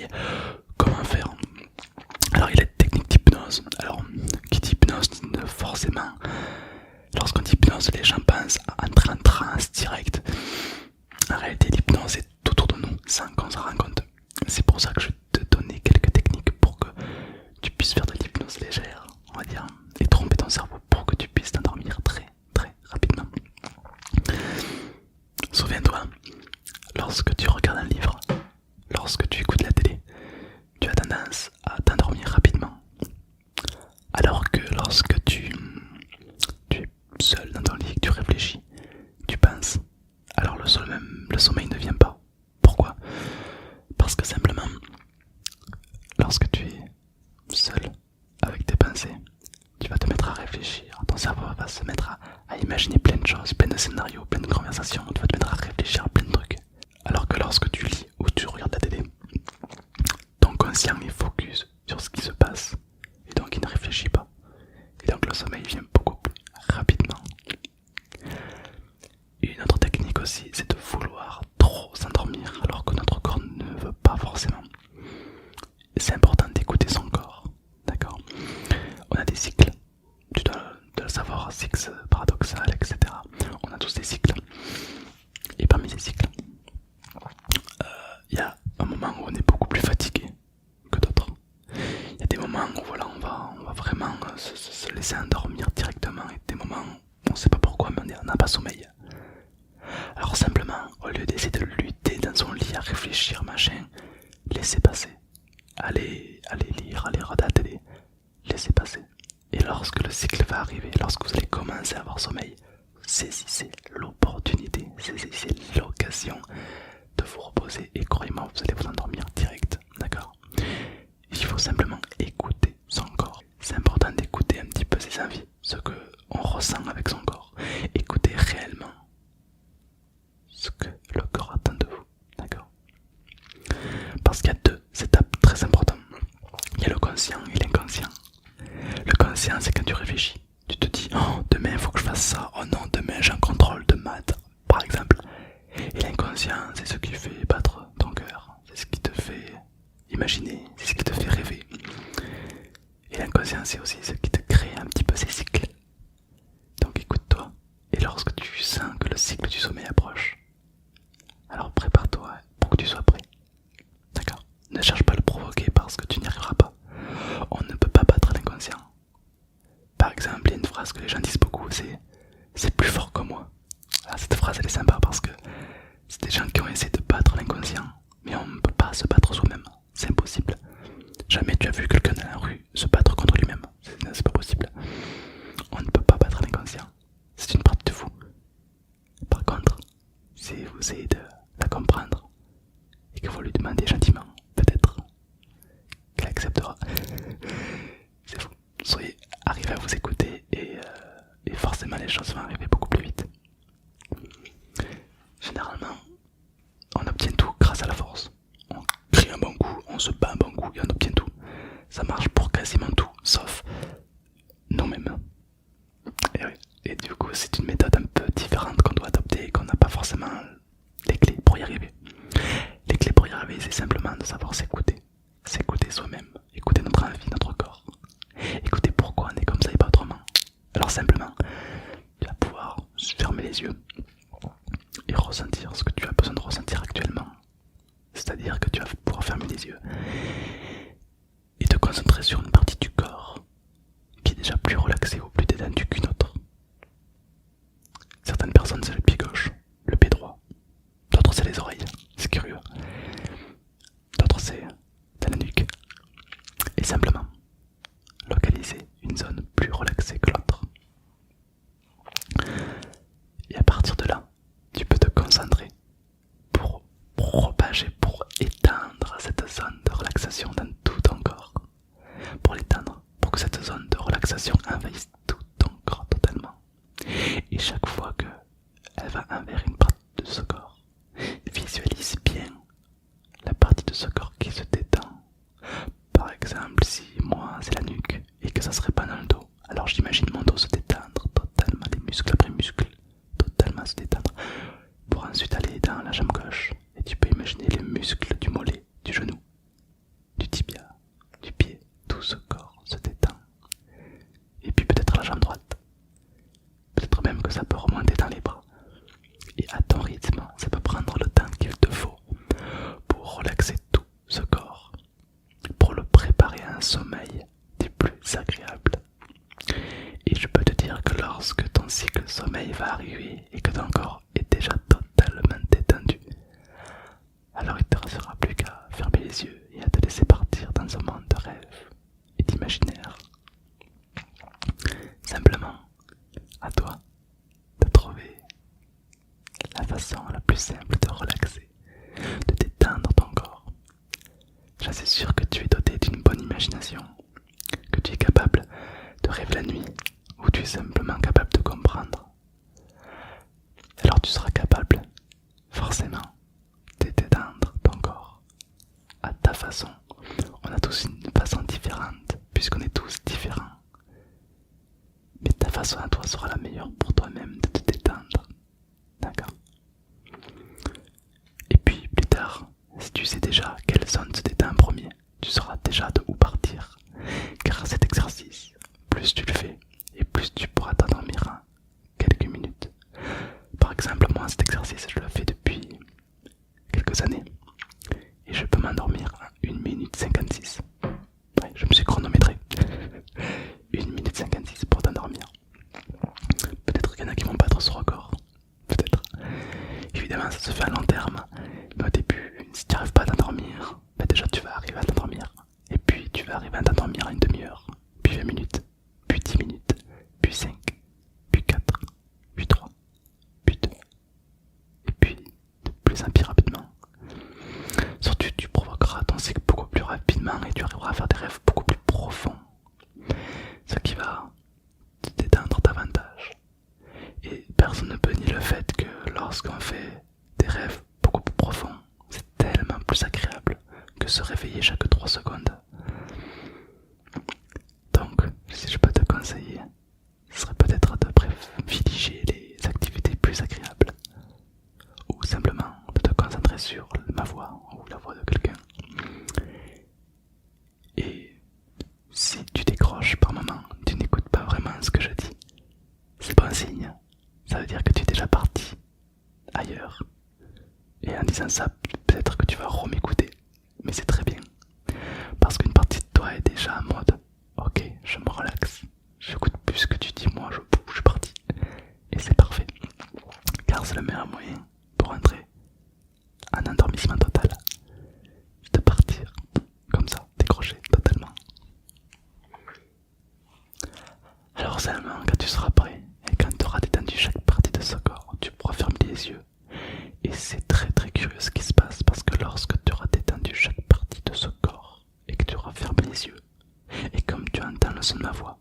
sommeil. Comment faire? Alors il y a des techniques d'hypnose. Alors qui dit hypnose, forcément, lorsqu'on dit hypnose, les gens pensent à entrer en transe direct. En réalité, l'hypnose est tout autour de nous sans qu'on s'en rende compte. C'est pour ça que je vais te donner quelques techniques pour que tu puisses faire de l'hypnose légère, on va dire, et tromper ton cerveau pour que tu puisses t'endormir très très rapidement. Souviens-toi, lorsque tu regardes un livre, lorsque tu écoutes la télé, tu as tendance à t'endormir rapidement. Alors que lorsque tu es seul dans ton lit et que tu réfléchis, tu penses, alors le sommeil ne vient pas. Pourquoi? Parce que simplement, lorsque tu es seul avec tes pensées, tu vas te mettre à réfléchir, ton cerveau va se mettre à imaginer plein de choses, plein de scénarios, plein de conversations, tu vas te mettre à réfléchir à plein de trucs. Alors que lorsque tu lis ou tu regardes la télé, ton conscient est focus sur ce qui se passe et donc il ne réfléchit pas. Et donc le sommeil vient beaucoup plus rapidement. Et une autre technique aussi, c'est de vouloir trop s'endormir alors que notre corps ne veut pas forcément. C'est important d'écouter son corps, d'accord? On a des cycles, tu dois le savoir, cycle paradoxal, etc. On a tous des cycles. Et parmi ces cycles, il y a un moment où on est beaucoup plus fatigué que d'autres. Il y a des moments où voilà, on va vraiment se laisser endormir directement, et des moments où on ne sait pas pourquoi mais on n'a pas sommeil. Alors simplement, au lieu d'essayer de lutter dans son lit à réfléchir machin, laissez passer. Allez lire, allez regarder la télé, laissez passer. Et lorsque le cycle va arriver, lorsque vous allez commencer à avoir sommeil, saisissez l'opportunité, saisissez l'occasion de vous reposer et croyez-moi, vous allez vous endormir direct, d'accord? Il faut simplement écouter son corps. C'est important d'écouter un petit peu ses envies, ce que on ressent avec son corps. Écoutez réellement ce que le corps attend de vous, d'accord? Parce qu'il y a deux étapes très importantes. Il y a le conscient et l'inconscient. Le conscient, c'est quand tu réfléchis. Tu te dis, oh demain il faut que je fasse ça, oh non demain j'ai un contrôle de maths, par exemple. Et l'inconscient, c'est ce qui fait battre ton cœur, c'est ce qui te fait imaginer, c'est ce qui te fait rêver. Et l'inconscient, c'est aussi ce qui te crée un petit peu ces cycles. Donc écoute-toi, et lorsque tu sens que le cycle du sommeil approche, alors prépare-toi pour que tu sois prêt. D'accord? Ne cherche pas à le provoquer parce que tu n'y arriveras pas. On ne peut pas battre l'inconscient. Par exemple, il y a une phrase que les gens disent beaucoup, c'est plus fort que moi. Alors, cette phrase elle est sympa parce que c'est des gens qui ont essayé de battre l'inconscient, mais on ne peut pas se battre soi-même, c'est impossible. Jamais tu as vu quelqu'un dans la rue se battre contre lui-même, c'est pas possible. On ne peut pas battre l'inconscient, c'est une partie de vous. Par contre, si vous essayez de la comprendre et que vous lui demandez gentiment, peut-être qu'elle acceptera. C'est vous. Soyez arrivés à vous écouter et forcément les choses vont arriver beaucoup plus vite. Généralement, on obtient tout grâce à la force. On crie un bon coup, on se bat un bon coup et on obtient tout. Ça marche pour quasiment tout, sauf nous-mêmes. Et, oui. Et du coup, c'est une méthode un peu différente qu'on doit adopter et qu'on n'a pas forcément les clés pour y arriver. Les clés pour y arriver, c'est simplement de savoir s'écouter. S'écouter soi-même, écouter notre envie, notre corps. Écouter pourquoi on est comme ça et pas autrement. Alors simplement, tu vas pouvoir fermer les yeux et ressentir ce que tu as besoin de ressentir actuellement. C'est-à-dire que tu vas pouvoir fermer les yeux et te concentrer sur une partie du corps qui est déjà plus relaxée ou plus détendue qu'une autre. Certaines personnes c'est le pied gauche, le pied droit, d'autres c'est les oreilles, c'est curieux, d'autres c'est dans la nuque. Et simplement localiser une zone plus relaxée que l'autre. Et à partir de là, tu peux te concentrer pour propager, pour éteindre cette zone de relaxation dans tout ton corps. Pour l'éteindre, pour que cette zone de relaxation envahisse tout ton corps totalement. Et chaque fois que elle va envers une partie de ce corps, visualise bien la partie de ce corps qui se détend. Par exemple, si moi c'est la nuque et que ça serait pas dans le dos, alors j'imagine mon dos se détendre totalement, les muscles après muscles, totalement se détendre, pour ensuite aller dans la jambe gauche. Et tu peux imaginer les muscles du mollet, du genou, que ça peut remonter dans les bras. Et à ton rythme, ça peut prendre le temps qu'il te faut pour relaxer tout ce corps, pour le préparer à un sommeil des plus agréables. Et je peux te dire que lorsque ton cycle sommeil va arriver et que ton corps est déjà totalement détendu, alors il ne te restera plus qu'à fermer les yeux et à te laisser partir dans un monde de rêve et d'imaginaire. Simplement, à toi de trouver la façon la plus simple de relaxer, de détendre ton corps. Je suis sûr que tu es doté d'une bonne imagination, que tu es capable de rêver la nuit, ou tu es simplement capable de comprendre. Alors tu seras capable, forcément, de détendre ton corps à ta façon. On a tous une façon différente, puisqu'on est tous différents. Mais ta façon à toi sera la meilleure pour toi-même de te détendre. D'accord? Et puis plus tard, si tu sais déjà quelle zone se détend en premier, tu sauras déjà de où partir. Car cet exercice, plus tu le fais, et plus tu pourras t'endormir en quelques minutes. Par exemple, moi cet exercice, je le fais depuis quelques années. Et je peux m'endormir en 1 minute 56. Ouais, je me suis chronométré. 1 minute 56 pour t'endormir. Peut-être qu'il y en a qui vont battre ce record. Peut-être. Évidemment, ça se fait à long terme. Mais au début, si tu n'arrives pas à t'endormir, bah déjà tu vas arriver à t'endormir. Et puis tu vas arriver à t'endormir à une demi-heure, puis 20 minutes, puis 10 minutes, puis 5, puis 4, puis 3, puis 2. Et puis de plus en plus rapidement. Surtout tu provoqueras ton cycle beaucoup plus rapidement et tu arriveras à faire des rêves beaucoup plus profonds. Ce qui va te détendre davantage. Et personne ne peut nier le fait que lorsqu'on fait des rêves beaucoup plus profonds, c'est tellement plus agréable que se réveiller chaque 3 secondes. Donc, si je peux te conseiller, ce serait peut-être de privilégier les activités plus agréables, ou simplement de te concentrer sur ma voix ou la voix de quelqu'un. Et si tu décroches par moment, tu n'écoutes pas vraiment ce que je dis, c'est bon signe. Ça veut dire que tu es déjà parti ailleurs. Et en disant ça, peut-être que tu vas m'écouter. Mais c'est très bien. Parce qu'une partie de toi est déjà en mode ok, je me relaxe. J'écoute plus ce que tu dis, moi je suis parti. Et c'est parfait. Car c'est le meilleur moyen pour entrer en endormissement total. C'est de partir comme ça, décrocher totalement. Alors seulement quand tu seras prêt et quand tu auras détendu chaque partie de ce corps, tu pourras fermer les yeux. Et c'est très curieux ce qui se passe parce que lorsque tu auras détendu chaque partie de ce corps et que tu auras fermé les yeux, et comme tu entends le son de ma voix,